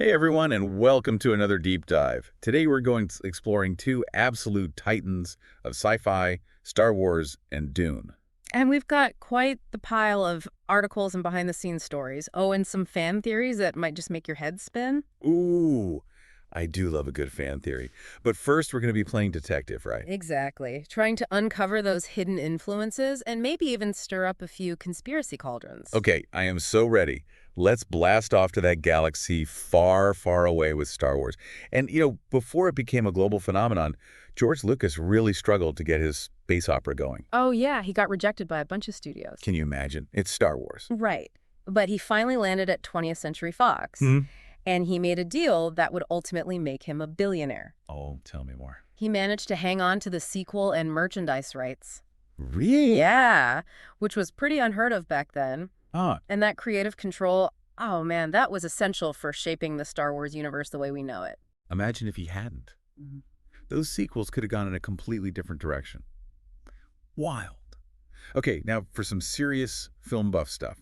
Hey everyone, and welcome to another deep dive. Today we're exploring two absolute titans of sci-fi, Star Wars and Dune. And we've got quite the pile of articles and behind-the-scenes stories. Oh, and some fan theories that might just make your head spin. Ooh, I do love a good fan theory. But first we're going to be playing detective, right? Exactly. Trying to uncover those hidden influences and maybe even stir up a few conspiracy cauldrons. Okay, I am so ready. Let's blast off to that galaxy far, far away with Star Wars. And, before it became a global phenomenon, George Lucas really struggled to get his space opera going. Oh, yeah, he got rejected by a bunch of studios. Can you imagine? It's Star Wars. Right. But he finally landed at 20th Century Fox. And he made a deal that would ultimately make him a billionaire. Oh, tell me more. He managed to hang on to the sequel and merchandise rights. Really? Yeah, which was pretty unheard of back then. Ah, And that creative control, oh man, that was essential for shaping the Star Wars universe the way we know it. imagine if he hadn't. Those sequels could have gone in a completely different direction. Wild. Okay, now for some serious film buff stuff.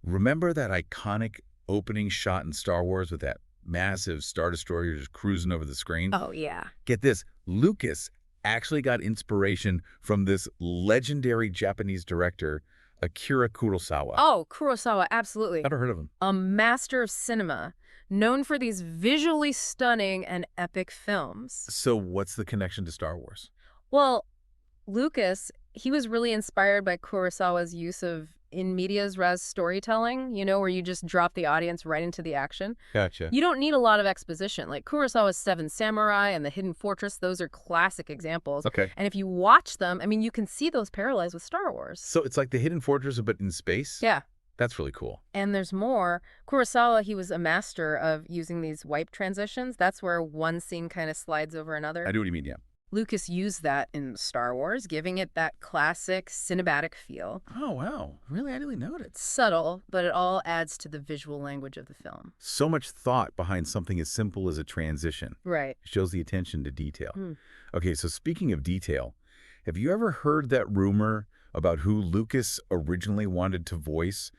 Remember that iconic opening shot in Star Wars with that massive Star Destroyer just cruising over the screen? Oh, yeah. Get this, Lucas actually got inspiration from this legendary Japanese director, Akira Kurosawa. Oh, Kurosawa, absolutely. Never heard of him. A master of cinema, known for these visually stunning and epic films. So what's the connection to Star Wars? Well, Lucas, he was really inspired by Kurosawa's use of in medias res storytelling, where you just drop the audience right into the action. Gotcha. You don't need a lot of exposition. Like Kurosawa's Seven Samurai and The Hidden Fortress, those are classic examples. Okay. And if you watch them, you can see those parallels with Star Wars. So it's like the Hidden Fortress, but in space? Yeah. That's really cool. And there's more. Kurosawa, he was a master of using these wipe transitions. That's where one scene kind of slides over another. I do what you mean, yeah. Lucas used that in Star Wars, giving it that classic cinematic feel. Oh, wow. Really? I didn't know It's subtle, but it all adds to the visual language of the film. So much thought behind something as simple as a transition. Right. It shows the attention to detail. Okay, so speaking of detail, have you ever heard that rumor about who Lucas originally wanted to voice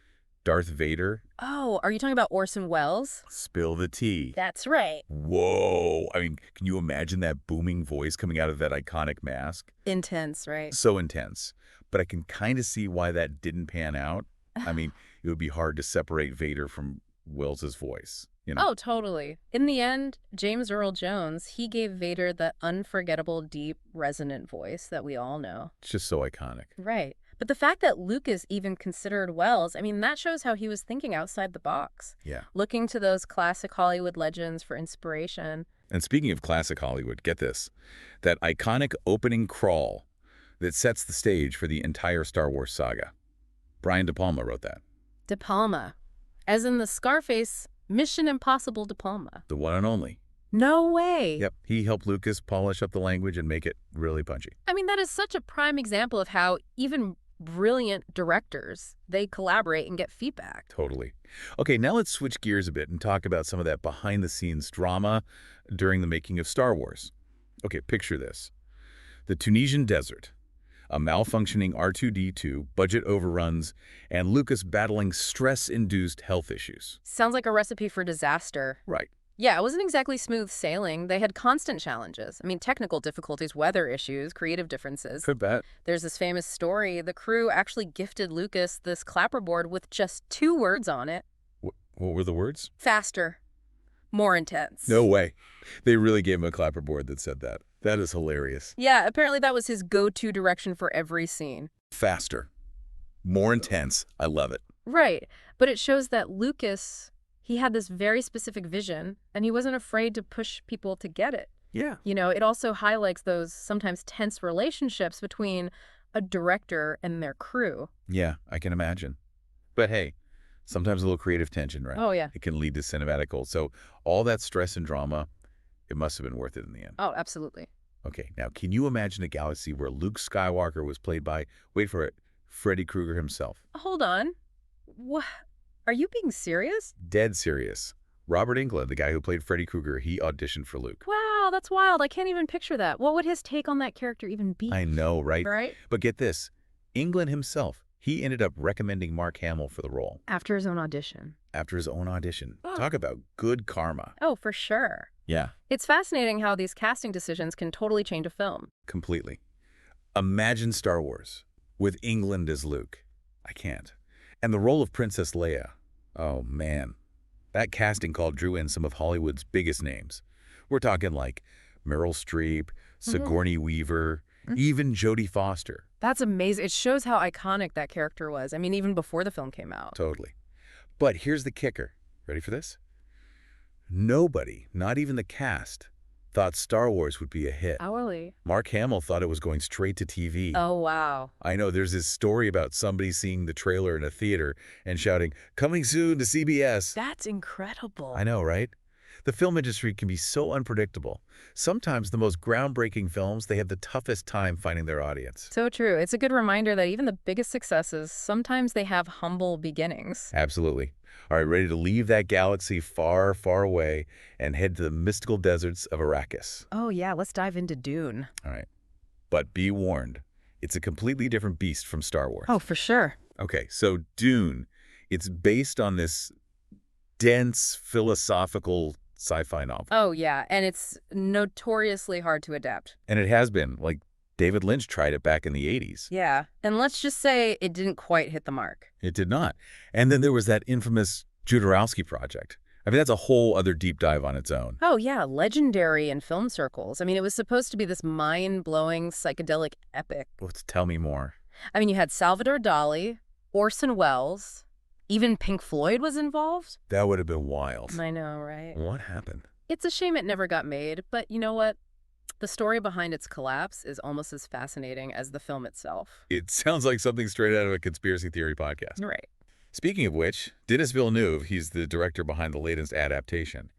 Darth Vader? Oh, are you talking about Orson Welles? Spill the tea. That's right. Whoa. Can you imagine that booming voice coming out of that iconic mask? Intense, right? So intense. But I can kind of see why that didn't pan out. It would be hard to separate Vader from Wells's voice, Oh, totally. In the end, James Earl Jones, he gave Vader the unforgettable, deep, resonant voice that we all know. It's just so iconic. Right. But the fact that Lucas even considered Welles, that shows how he was thinking outside the box. Yeah. Looking to those classic Hollywood legends for inspiration. And speaking of classic Hollywood, get this. That iconic opening crawl that sets the stage for the entire Star Wars saga. Brian De Palma wrote that. De Palma. As in the Scarface Mission Impossible De Palma. The one and only. No way. Yep. He helped Lucas polish up the language and make it really punchy. That is such a prime example of how even brilliant directors, they collaborate and get feedback. Totally. Okay, now let's switch gears a bit and talk about some of that behind-the-scenes drama during the making of Star Wars. Okay, picture this. The Tunisian desert, a malfunctioning R2-D2, budget overruns, and Lucas battling stress-induced health issues. Sounds like a recipe for disaster. Right. Yeah, it wasn't exactly smooth sailing. They had constant challenges. Technical difficulties, weather issues, creative differences. Could bet. There's this famous story. The crew actually gifted Lucas this clapperboard with just 2 words on it. What were the words? Faster. More intense. No way. They really gave him a clapperboard that said that. That is hilarious. Yeah, apparently that was his go-to direction for every scene. Faster. More intense. I love it. Right. But it shows that Lucas, he had this very specific vision, and he wasn't afraid to push people to get it. Yeah. It also highlights those sometimes tense relationships between a director and their crew. Yeah, I can imagine. But hey, sometimes a little creative tension, right? Oh, yeah. It can lead to cinematic gold. So all that stress and drama, it must have been worth it in the end. Oh, absolutely. Okay, now can you imagine a galaxy where Luke Skywalker was played by, wait for it, Freddy Krueger himself? Hold on. What? Are you being serious? Dead serious. Robert Englund, the guy who played Freddy Krueger, he auditioned for Luke. Wow, that's wild. I can't even picture that. What would his take on that character even be? I know, right? Right? But get this, Englund himself, He ended up recommending Mark Hamill for the role After his own audition. after his own audition. Oh. Talk about good karma. Oh, for sure. Yeah. It's fascinating how these casting decisions can totally change a film. Completely. Imagine Star Wars with England as Luke. I can't. And the role of Princess Leia. Oh, man. That casting call drew in some of Hollywood's biggest names. We're talking like Meryl Streep, Sigourney Weaver, even Jodie Foster. That's amazing. It shows how iconic that character was. I mean, even before the film came out. Totally. But here's the kicker. Ready for this? Nobody, not even the cast, thought Star Wars would be a hit. Hourly. Mark Hamill thought it was going straight to TV. Oh, wow. I know, there's this story about somebody seeing the trailer in a theater and shouting, "Coming soon to CBS." That's incredible. I know, right? The film industry can be so unpredictable. Sometimes the most groundbreaking films, they have the toughest time finding their audience. So true. It's a good reminder that even the biggest successes, sometimes they have humble beginnings. Absolutely. All right, ready to leave that galaxy far, far away and head to the mystical deserts of Arrakis. Oh, yeah. Let's dive into Dune. All right. But be warned, it's a completely different beast from Star Wars. Oh, for sure. Okay, so Dune, it's based on this dense, philosophical sci-fi novel. Oh, yeah. And it's notoriously hard to adapt. And it has been. Like, David Lynch tried it back in the 80s. Yeah. And let's just say it didn't quite hit the mark. It did not. And then there was that infamous Jodorowsky project. I mean, that's a whole other deep dive on its own. Oh, yeah. Legendary in film circles. I mean, it was supposed to be this mind-blowing psychedelic epic. Let's tell me more. I mean, you had Salvador Dali, Orson Welles, even Pink Floyd was involved. That would have been wild. I know, right? What happened? It's a shame it never got made, but you know what? The story behind its collapse is almost as fascinating as the film itself. It sounds like something straight out of a conspiracy theory podcast. Right. Speaking of which, Denis Villeneuve, he's the director behind the latest adaptation.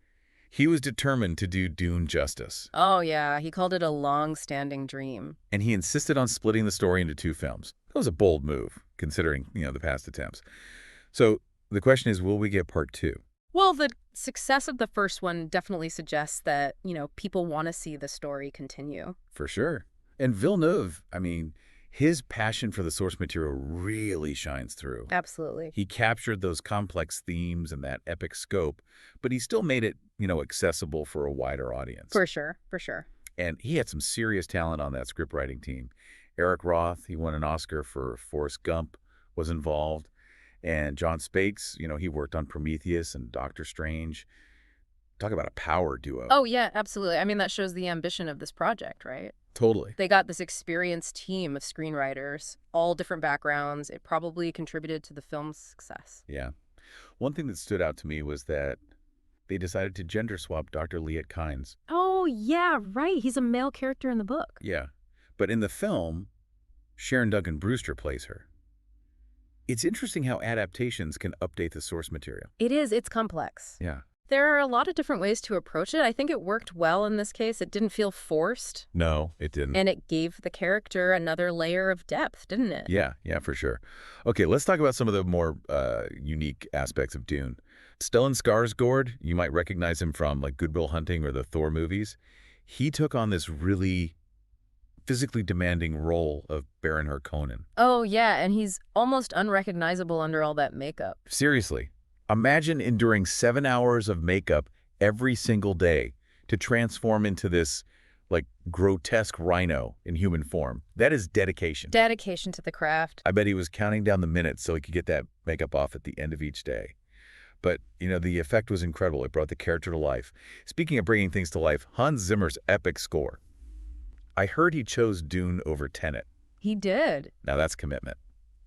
He was determined to do Dune justice. Oh, yeah. He called it a long-standing dream. And he insisted on splitting the story into 2 films. That was a bold move, considering, the past attempts. So the question is, will we get part 2? Well, the success of the first one definitely suggests that, people want to see the story continue. For sure. And Villeneuve, I mean, his passion for the source material really shines through. Absolutely. He captured those complex themes and that epic scope, but he still made it, accessible for a wider audience. For sure. For sure. And he had some serious talent on that scriptwriting team. Eric Roth, he won an Oscar for Forrest Gump, was involved. And John Spakes, he worked on Prometheus and Doctor Strange. Talk about a power duo. Oh, yeah, absolutely. I mean, that shows the ambition of this project, right? Totally. They got this experienced team of screenwriters, all different backgrounds. It probably contributed to the film's success. Yeah. One thing that stood out to me was that they decided to gender swap Dr. Liet Kynes. Oh, yeah, right. He's a male character in the book. Yeah. But in the film, Sharon Duncan Brewster plays her. It's interesting how adaptations can update the source material. It is. It's complex. Yeah. There are a lot of different ways to approach it. I think it worked well in this case. It didn't feel forced. No, it didn't. And it gave the character another layer of depth, didn't it? Yeah, for sure. Okay, let's talk about some of the more unique aspects of Dune. Stellan Skarsgård, you might recognize him from like Good Will Hunting or the Thor movies. He took on this really physically demanding role of Baron Harkonnen. Oh, yeah, and he's almost unrecognizable under all that makeup. Seriously, imagine enduring 7 hours of makeup every single day to transform into this, grotesque rhino in human form. That is dedication. Dedication to the craft. I bet he was counting down the minutes so he could get that makeup off at the end of each day. But, the effect was incredible. It brought the character to life. Speaking of bringing things to life, Hans Zimmer's epic score. I heard he chose Dune over Tenet. He did. Now that's commitment.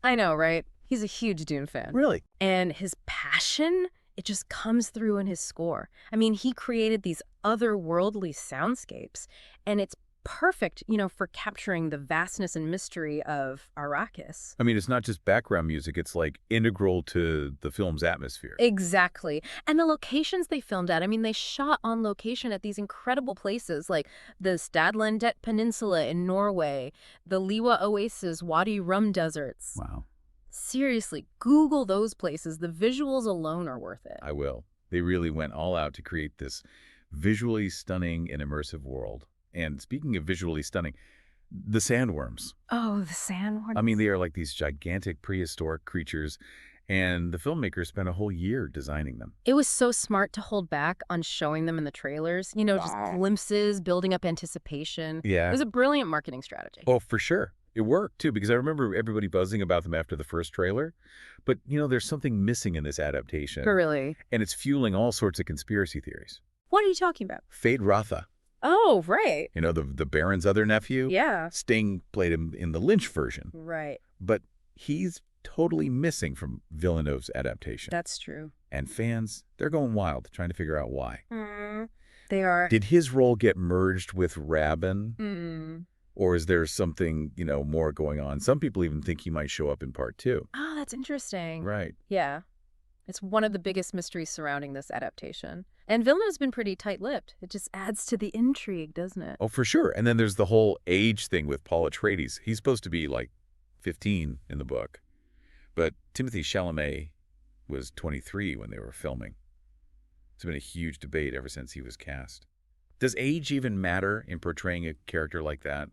I know, right? He's a huge Dune fan. Really? And his passion, it just comes through in his score. I mean, he created these otherworldly soundscapes, and it's perfect, for capturing the vastness and mystery of Arrakis. I mean, it's not just background music. It's, integral to the film's atmosphere. Exactly. And the locations they filmed at, I mean, they shot on location at these incredible places, like the Stadlandet Peninsula in Norway, the Liwa Oasis, Wadi Rum deserts. Wow. Seriously, Google those places. The visuals alone are worth it. I will. They really went all out to create this visually stunning and immersive world. And speaking of visually stunning, The sandworms. Oh, the sandworms. I mean, they are like these gigantic prehistoric creatures, and the filmmakers spent a whole year designing them. It was so smart to hold back on showing them in the trailers. Just glimpses, building up anticipation. It Yeah. was a brilliant marketing strategy. Oh, for sure. It worked, too, because I remember everybody buzzing about them after the first trailer. But, there's something missing in this adaptation. Really? And it's fueling all sorts of conspiracy theories. What are you talking about? Fade Rotha, Oh, right. the Baron's other nephew. Yeah. Sting played him in the Lynch version. Right. But he's totally missing from Villeneuve's adaptation. That's true. And fans, they're going wild trying to figure out why. They are. Did his role get merged with Rabin? Or is there something, more going on? Some people even think he might show up in part 2. Oh, that's interesting. Right. Yeah. It's one of the biggest mysteries surrounding this adaptation. And Villeneuve's been pretty tight-lipped. It just adds to the intrigue, doesn't it? Oh, for sure. And then there's the whole age thing with Paul Atreides. He's supposed to be like 15 in the book. But Timothée Chalamet was 23 when they were filming. It's been a huge debate ever since he was cast. Does age even matter in portraying a character like that?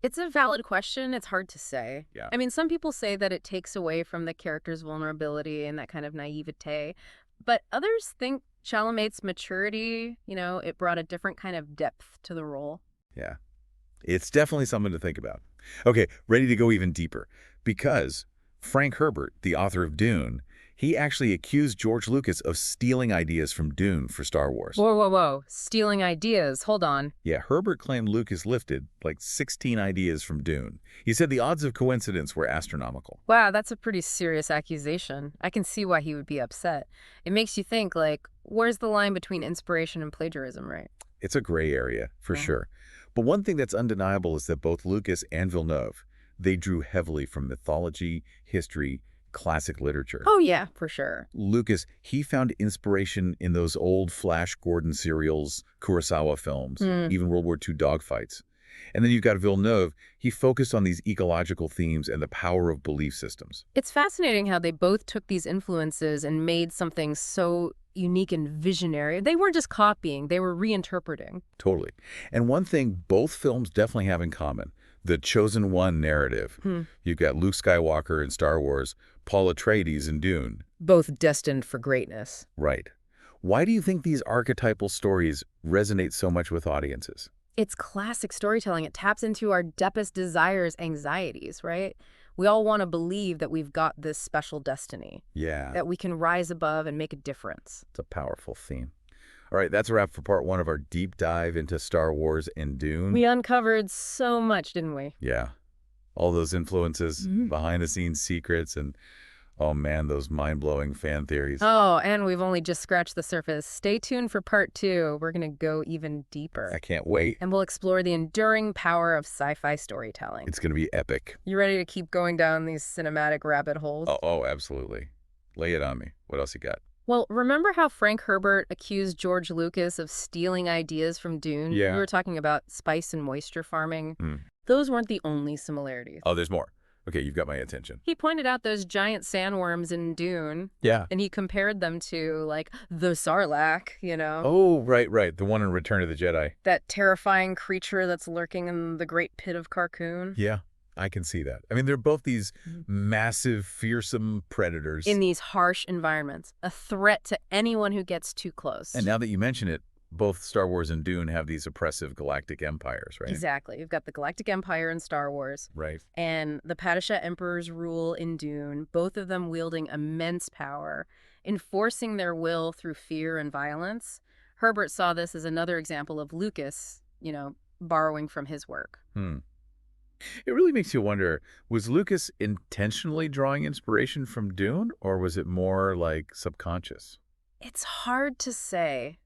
It's a valid question. It's hard to say. Yeah. I mean, some people say that it takes away from the character's vulnerability and that kind of naivete. But others think Chalamet's maturity, it brought a different kind of depth to the role. Yeah. It's definitely something to think about. Okay, ready to go even deeper. Because Frank Herbert, the author of Dune, he actually accused George Lucas of stealing ideas from Dune for Star Wars. Whoa. Stealing ideas. Hold on. Yeah, Herbert claimed Lucas lifted like 16 ideas from Dune. He said the odds of coincidence were astronomical. Wow, that's a pretty serious accusation. I can see why he would be upset. It makes you think, where's the line between inspiration and plagiarism, right? It's a gray area, for sure. But one thing that's undeniable is that both Lucas and Villeneuve, they drew heavily from mythology, history, classic literature. Oh, yeah, for sure. Lucas, he found inspiration in those old Flash Gordon serials, Kurosawa films, even World War II dogfights. And then you've got Villeneuve. He focused on these ecological themes and the power of belief systems. It's fascinating how they both took these influences and made something so unique and visionary. They weren't just copying, they were reinterpreting. Totally. And one thing both films definitely have in common, the chosen one narrative. You've got Luke Skywalker in Star Wars, Paul Atreides in Dune. Both destined for greatness. Right. Why do you think these archetypal stories resonate so much with audiences? It's classic storytelling. It taps into our deepest desires, anxieties, right? We all want to believe that we've got this special destiny. Yeah. That we can rise above and make a difference. It's a powerful theme. All right, that's a wrap for part 1 of our deep dive into Star Wars and Dune. We uncovered so much, didn't we? Yeah. All those influences, behind-the-scenes secrets, and, oh man, those mind-blowing fan theories. Oh, and we've only just scratched the surface. Stay tuned for part 2. We're going to go even deeper. I can't wait. And we'll explore the enduring power of sci-fi storytelling. It's going to be epic. You ready to keep going down these cinematic rabbit holes? Oh, absolutely. Lay it on me. What else you got? Well, remember how Frank Herbert accused George Lucas of stealing ideas from Dune? Yeah. We were talking about spice and moisture farming. Those weren't the only similarities. Oh, there's more. Okay, you've got my attention. He pointed out those giant sandworms in Dune. Yeah. And he compared them to, the Sarlacc, Oh, right. The one in Return of the Jedi. That terrifying creature that's lurking in the Great Pit of Carkoon. Yeah, I can see that. I mean, they're both these massive, fearsome predators. In these harsh environments. A threat to anyone who gets too close. And now that you mention it, both Star Wars and Dune have these oppressive galactic empires, right? Exactly. You've got the Galactic Empire in Star Wars. Right. And the Padishah Emperor's rule in Dune, both of them wielding immense power, enforcing their will through fear and violence. Herbert saw this as another example of Lucas, borrowing from his work. It really makes you wonder, was Lucas intentionally drawing inspiration from Dune, or was it more subconscious? It's hard to say.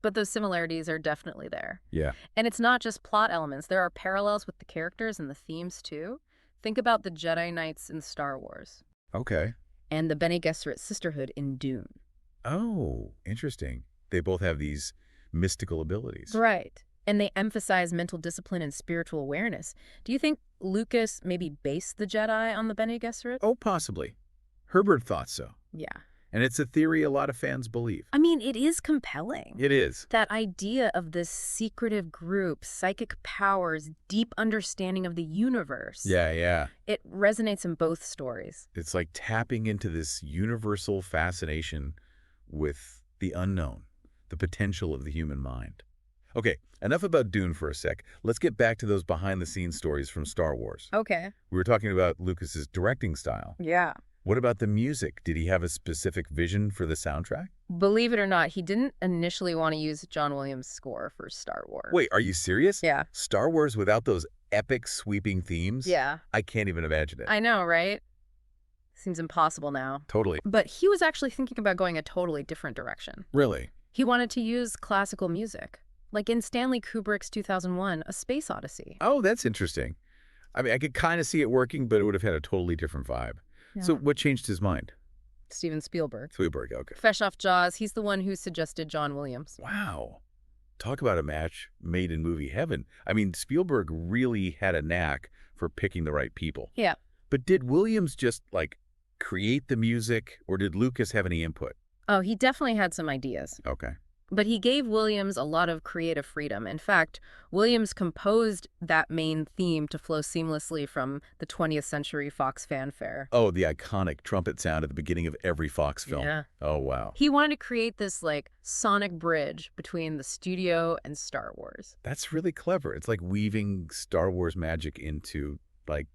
But those similarities are definitely there. Yeah. And it's not just plot elements. There are parallels with the characters and the themes, too. Think about the Jedi Knights in Star Wars. Okay. And the Bene Gesserit sisterhood in Dune. Oh, interesting. They both have these mystical abilities. Right. And they emphasize mental discipline and spiritual awareness. Do you think Lucas maybe based the Jedi on the Bene Gesserit? Oh, possibly. Herbert thought so. Yeah. And it's a theory a lot of fans believe. I mean, it is compelling. It is. That idea of this secretive group, psychic powers, deep understanding of the universe. Yeah. It resonates in both stories. It's like tapping into this universal fascination with the unknown, the potential of the human mind. Okay, enough about Dune for a sec. Let's get back to those behind-the-scenes stories from Star Wars. Okay. We were talking about Lucas's directing style. Yeah. What about the music? Did he have a specific vision for the soundtrack? Believe it or not, he didn't initially want to use John Williams' score for Star Wars. Wait, are you serious? Yeah. Star Wars without those epic sweeping themes? Yeah. I can't even imagine it. I know, right? Seems impossible now. Totally. But he was actually thinking about going a totally different direction. Really? He wanted to use classical music, like in Stanley Kubrick's 2001, A Space Odyssey. Oh, that's interesting. I mean, I could kind of see it working, but it would have had a totally different vibe. Yeah. So what changed his mind? Steven Spielberg. Spielberg, okay. Fresh off Jaws, he's the one who suggested John Williams. Wow. Talk about a match made in movie heaven. I mean, Spielberg really had a knack for picking the right people. Yeah. But did Williams just, like, create the music, or did Lucas have any input? Oh, he definitely had some ideas. Okay. But he gave Williams a lot of creative freedom. In fact, Williams composed that main theme to flow seamlessly from the 20th Century Fox fanfare. Oh, the iconic trumpet sound at the beginning of every Fox film. Yeah. Oh, wow. He wanted to create this, like, sonic bridge between the studio and Star Wars. That's really clever. It's like weaving Star Wars magic into, like,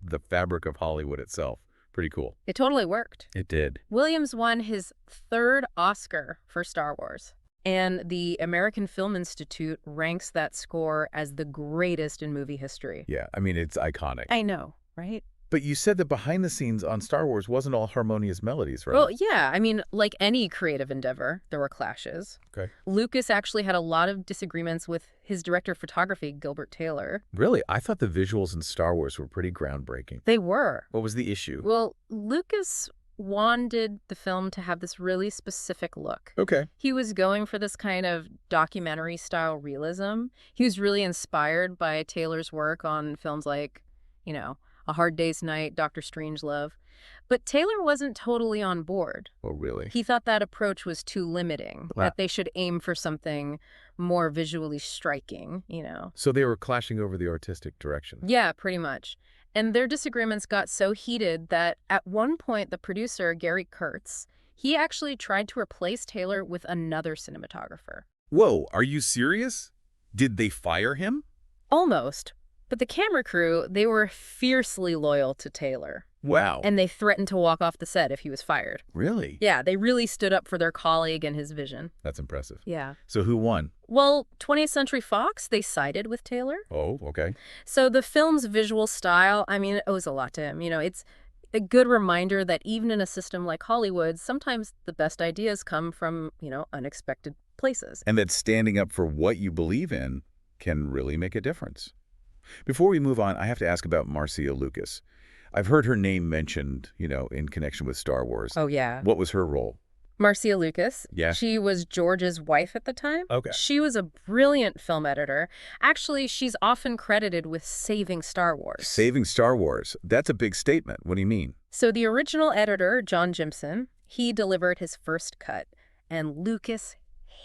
the fabric of Hollywood itself. Pretty cool. It totally worked. It did. Williams won his 3rd Oscar for Star Wars. And the American Film Institute ranks that score as the greatest in movie history. Yeah, I mean, it's iconic. I know, right? But you said that behind the scenes on Star Wars wasn't all harmonious melodies, right? Well, yeah. I mean, like any creative endeavor, there were clashes. Okay. Lucas actually had a lot of disagreements with his director of photography, Gilbert Taylor. Really? I thought the visuals in Star Wars were pretty groundbreaking. They were. What was the issue? Well, Lucas wanted the film to have this really specific look. Okay. He was going for this kind of documentary-style realism. He was really inspired by Taylor's work on films like, A Hard Day's Night, Dr. Strangelove. But Taylor wasn't totally on board. Oh, really? He thought that approach was too limiting, Wow. that they should aim for something more visually striking, So they were clashing over the artistic direction. Yeah, pretty much. And their disagreements got so heated that at one point the producer, Gary Kurtz, he actually tried to replace Taylor with another cinematographer. Whoa, are you serious? Did they fire him? Almost. But the camera crew, they were fiercely loyal to Taylor. Wow. And they threatened to walk off the set if he was fired. Really? Yeah, they really stood up for their colleague and his vision. That's impressive. Yeah. So who won? Well, 20th Century Fox, they sided with Taylor. Oh, okay. So the film's visual style, I mean, it owes a lot to him. It's a good reminder that even in a system like Hollywood, sometimes the best ideas come from, unexpected places. And that standing up for what you believe in can really make a difference. Before we move on, I have to ask about Marcia Lucas. I've heard her name mentioned, in connection with Star Wars. Oh, yeah. What was her role? Marcia Lucas. Yeah. She was George's wife at the time. Okay. She was a brilliant film editor. Actually, she's often credited with saving Star Wars. Saving Star Wars. That's a big statement. What do you mean? So the original editor, John Jimson, he delivered his first cut, and Lucas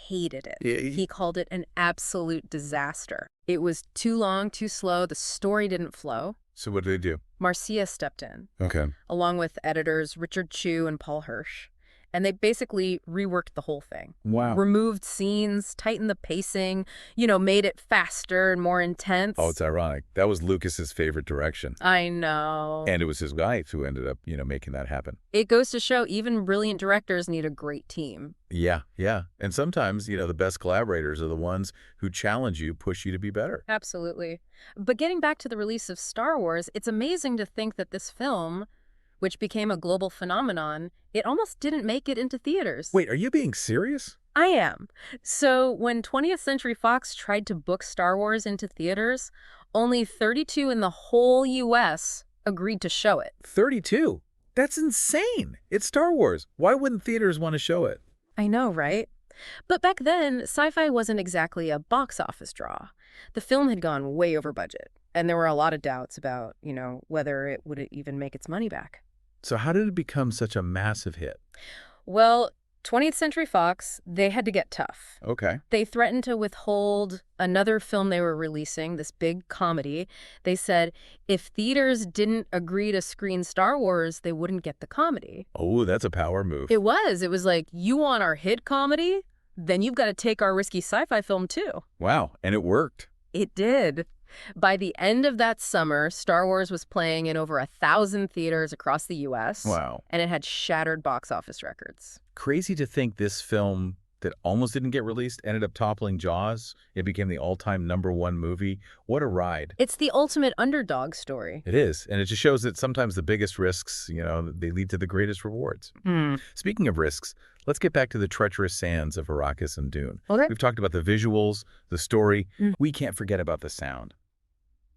hated it. He called it an absolute disaster. It was too long, too slow. The story didn't flow. So what did they do? Marcia stepped in, Okay. along with editors Richard Chew and Paul Hirsch. And they basically reworked the whole thing. Wow. Removed scenes, tightened the pacing, made it faster and more intense. Oh, it's ironic. That was Lucas's favorite direction. I know. And it was his wife who ended up, making that happen. It goes to show even brilliant directors need a great team. Yeah. And sometimes, the best collaborators are the ones who challenge you, push you to be better. Absolutely. But getting back to the release of Star Wars, it's amazing to think that this film, which became a global phenomenon, it almost didn't make it into theaters. Wait, are you being serious? I am. So when 20th Century Fox tried to book Star Wars into theaters, only 32 in the whole U.S. agreed to show it. 32? That's insane. It's Star Wars. Why wouldn't theaters want to show it? I know, right? But back then, Sci-Fi wasn't exactly a box office draw. The film had gone way over budget, and there were a lot of doubts about, whether it would even make its money back. So how did it become such a massive hit? Well, 20th Century Fox, they had to get tough. Okay. They threatened to withhold another film they were releasing, this big comedy. They said if theaters didn't agree to screen Star Wars, they wouldn't get the comedy. Oh, that's a power move. It was. It was like, you want our hit comedy? Then you've got to take our risky sci-fi film, too. Wow, and it worked. It did. By the end of that summer, Star Wars was playing in over 1,000 theaters across the U.S. Wow. And it had shattered box office records. Crazy to think this film that almost didn't get released ended up toppling Jaws. It became the all-time #1 movie. What a ride. It's the ultimate underdog story. It is, and it just shows that sometimes the biggest risks, they lead to the greatest rewards. Speaking of risks, let's get back to the treacherous sands of Arrakis and Dune. Okay. We've talked about the visuals, the story. We can't forget about the sound.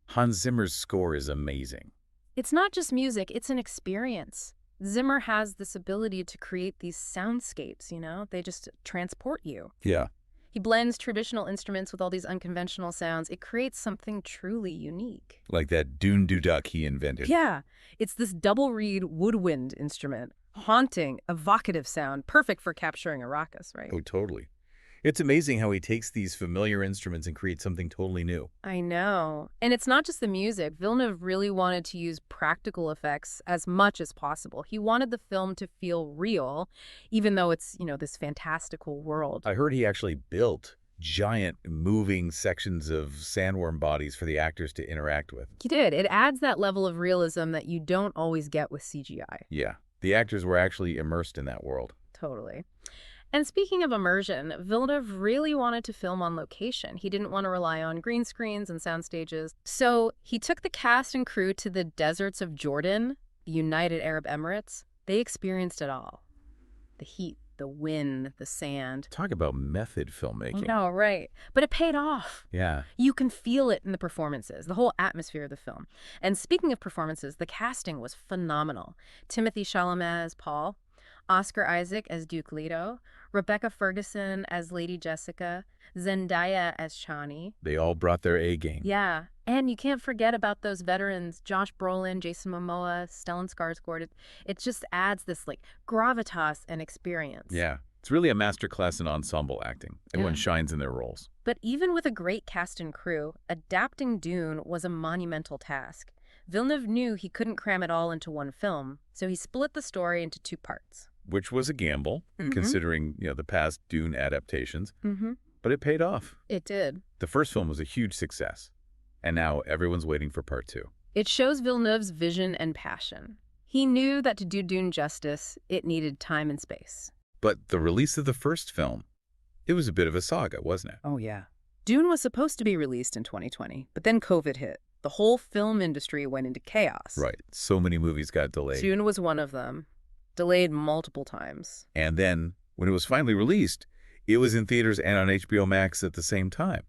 Hans Zimmer's score is amazing. It's not just music, it's an experience. Zimmer has this ability to create these soundscapes, They just transport you. Yeah. He blends traditional instruments with all these unconventional sounds. It creates something truly unique. Like that Dune Duduk he invented. Yeah. It's this double reed woodwind instrument. Haunting, evocative sound, perfect for capturing Arrakis, right? Oh, totally. It's amazing how he takes these familiar instruments and creates something totally new. I know. And it's not just the music. Villeneuve really wanted to use practical effects as much as possible. He wanted the film to feel real, even though it's, this fantastical world. I heard he actually built giant moving sections of sandworm bodies for the actors to interact with. He did. It adds that level of realism that you don't always get with CGI. Yeah. The actors were actually immersed in that world. Totally. And speaking of immersion, Villeneuve really wanted to film on location. He didn't want to rely on green screens and sound stages. So he took the cast and crew to the deserts of Jordan, the United Arab Emirates. They experienced it all. The heat, the wind, the sand. Talk about method filmmaking. No, right. But it paid off. Yeah. You can feel it in the performances, the whole atmosphere of the film. And speaking of performances, the casting was phenomenal. Timothée Chalamet as Paul, Oscar Isaac as Duke Leto, Rebecca Ferguson as Lady Jessica, Zendaya as Chani. They all brought their A game. Yeah. And you can't forget about those veterans, Josh Brolin, Jason Momoa, Stellan Skarsgård. It just adds this gravitas and experience. Yeah. It's really a masterclass in ensemble acting. Everyone Yeah. shines in their roles. But even with a great cast and crew, adapting Dune was a monumental task. Villeneuve knew he couldn't cram it all into one film, so he split the story into 2 parts. Which was a gamble, considering, the past Dune adaptations. But it paid off. It did. The first film was a huge success. And now everyone's waiting for part 2. It shows Villeneuve's vision and passion. He knew that to do Dune justice, it needed time and space. But the release of the first film, it was a bit of a saga, wasn't it? Oh, yeah. Dune was supposed to be released in 2020, but then COVID hit. The whole film industry went into chaos. Right. So many movies got delayed. Dune was one of them. Delayed multiple times. And then, when it was finally released, it was in theaters and on HBO Max at the same time.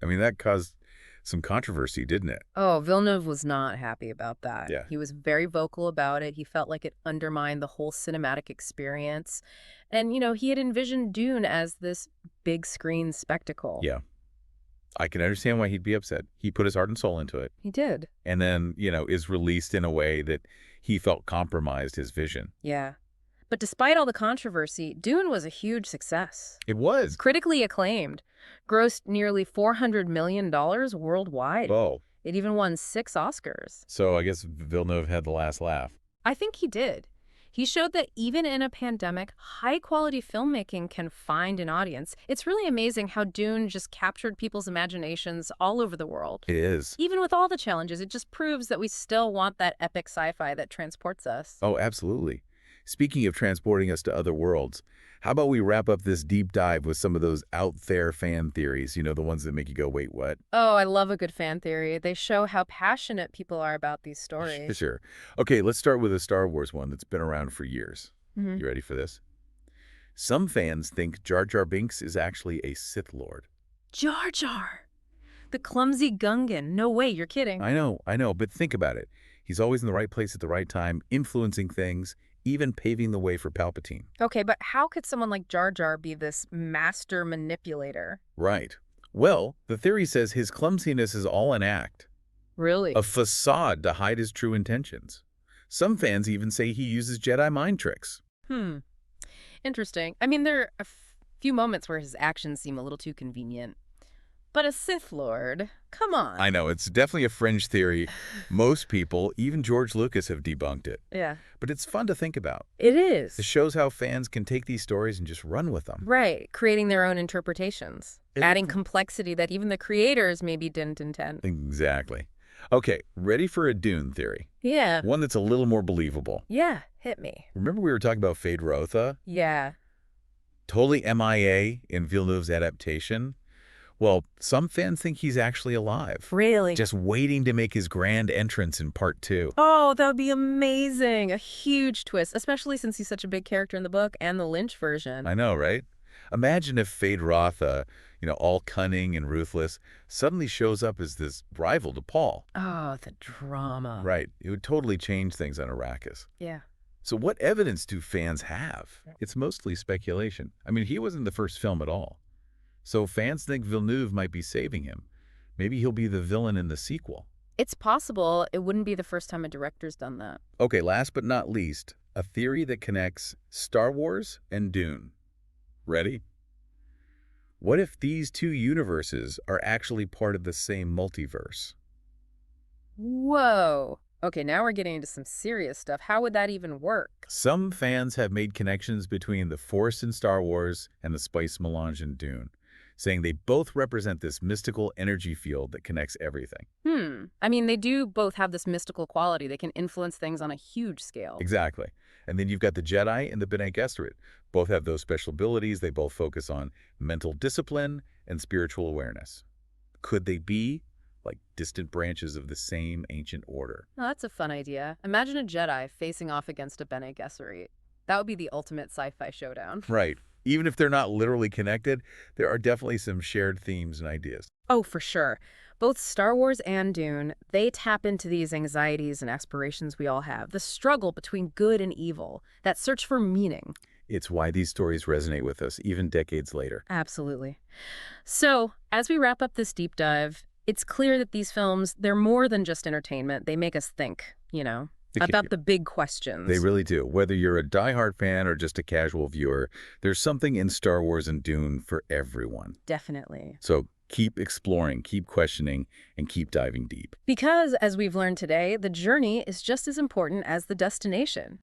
I mean, that caused some controversy, didn't it? Oh, Villeneuve was not happy about that. Yeah. He was very vocal about it. He felt like it undermined the whole cinematic experience. And, he had envisioned Dune as this big screen spectacle. Yeah. I can understand why he'd be upset. He put his heart and soul into it. He did. And then, is released in a way that he felt compromised his vision. Yeah. But despite all the controversy, Dune was a huge success. It was. Critically acclaimed. Grossed nearly $400 million worldwide. Oh. It even won 6 Oscars. So I guess Villeneuve had the last laugh. I think he did. He showed that even in a pandemic, high-quality filmmaking can find an audience. It's really amazing how Dune just captured people's imaginations all over the world. It is. Even with all the challenges, it just proves that we still want that epic sci-fi that transports us. Oh, absolutely. Speaking of transporting us to other worlds, how about we wrap up this deep dive with some of those out there fan theories, the ones that make you go, wait, what? Oh, I love a good fan theory. They show how passionate people are about these stories. Sure. Okay, let's start with a Star Wars one that's been around for years. You ready for this? Some fans think Jar Jar Binks is actually a Sith Lord. Jar Jar! The clumsy Gungan. No way, you're kidding. I know, but think about it. He's always in the right place at the right time, influencing things, even paving the way for Palpatine. Okay, but how could someone like Jar Jar be this master manipulator? Right. Well, the theory says his clumsiness is all an act. Really? A facade to hide his true intentions. Some fans even say he uses Jedi mind tricks. Interesting. I mean, there are a few moments where his actions seem a little too convenient. But a Sith Lord? Come on. I know, it's definitely a fringe theory. Most people, even George Lucas, have debunked it. Yeah. But it's fun to think about. It is. It shows how fans can take these stories and just run with them. Right, creating their own interpretations, adding complexity that even the creators maybe didn't intend. Exactly. Okay, ready for a Dune theory? Yeah. One that's a little more believable. Yeah, hit me. Remember we were talking about Fade Rotha? Yeah. Totally MIA in Villeneuve's adaptation? Well, some fans think he's actually alive. Really? Just waiting to make his grand entrance in Part 2. Oh, that would be amazing. A huge twist, especially since he's such a big character in the book and the Lynch version. I know, right? Imagine if Fade Rotha, all cunning and ruthless, suddenly shows up as this rival to Paul. Oh, the drama. Right. It would totally change things on Arrakis. Yeah. So what evidence do fans have? It's mostly speculation. I mean, he wasn't the first film at all. So fans think Villeneuve might be saving him. Maybe he'll be the villain in the sequel. It's possible. It wouldn't be the first time a director's done that. Okay, last but not least, a theory that connects Star Wars and Dune. Ready? What if these two universes are actually part of the same multiverse? Whoa. Okay, now we're getting into some serious stuff. How would that even work? Some fans have made connections between the Force in Star Wars and the spice melange in Dune, saying they both represent this mystical energy field that connects everything. I mean, they do both have this mystical quality. They can influence things on a huge scale. Exactly. And then you've got the Jedi and the Bene Gesserit. Both have those special abilities. They both focus on mental discipline and spiritual awareness. Could they be like distant branches of the same ancient order? Oh, that's a fun idea. Imagine a Jedi facing off against a Bene Gesserit. That would be the ultimate sci-fi showdown. Right. Even if they're not literally connected, there are definitely some shared themes and ideas. Oh, for sure. Both Star Wars and Dune, they tap into these anxieties and aspirations we all have. The struggle between good and evil, that search for meaning. It's why these stories resonate with us, even decades later. Absolutely. So, as we wrap up this deep dive, it's clear that these films, they're more than just entertainment. They make us think, about the big questions. They really do. Whether you're a diehard fan or just a casual viewer, there's something in Star Wars and Dune for everyone. Definitely. So keep exploring, keep questioning, and keep diving deep. Because, as we've learned today, the journey is just as important as the destination.